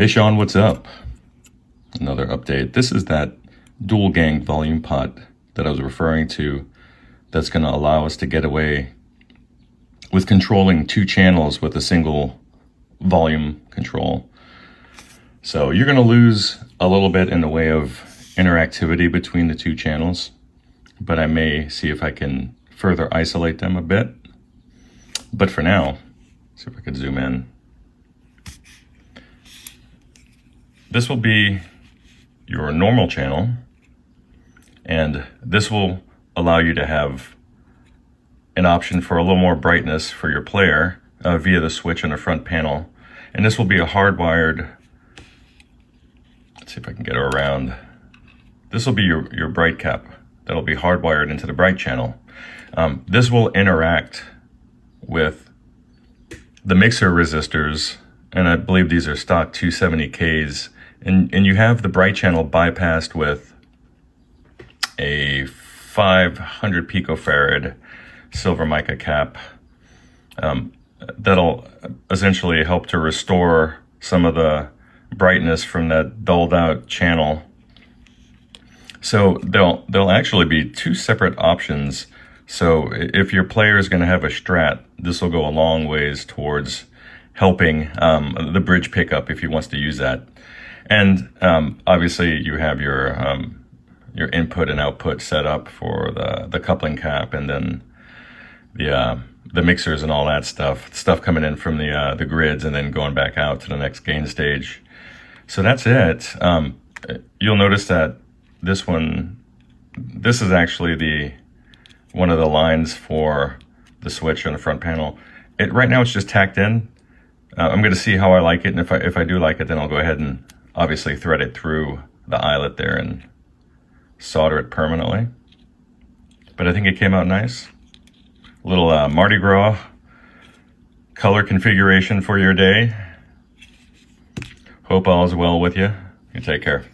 Hey Sean, what's up? Another update. This is that dual gang volume pot that I was referring to that's going to allow us to get away with controlling two channels with a single volume control. So you're going to lose a little bit in the way of interactivity between the two channels, but I may see if I can further isolate them a bit. But for now, see if I could zoom in. This will be your normal channel, and this will allow you to have an option for a little more brightness for your player via the switch on the front panel. And this will be a hardwired, let's see if I can get her around. This will be your bright cap that'll be hardwired into the bright channel. This will interact with the mixer resistors, and I believe these are stock 270Ks. And you have the bright channel bypassed with a 500 picofarad silver mica cap that'll essentially help to restore some of the brightness from that dulled out channel. So there'll actually be two separate options. So if your player is going to have a strat, this will go a long ways towards helping the bridge pickup if he wants to use that. And obviously you have your input and output set up for the coupling cap, and then the mixers and all that stuff coming in from the grids and then going back out to the next gain stage. So that's it. You'll notice that this is actually one of the lines for the switch on the front panel. Right now it's just tacked in. I'm going to see how I like it, and if I do like it, then I'll go ahead and obviously thread it through the eyelet there and solder it permanently. But I think it came out nice. A little Mardi Gras color configuration for your day. Hope all is well with you. You take care.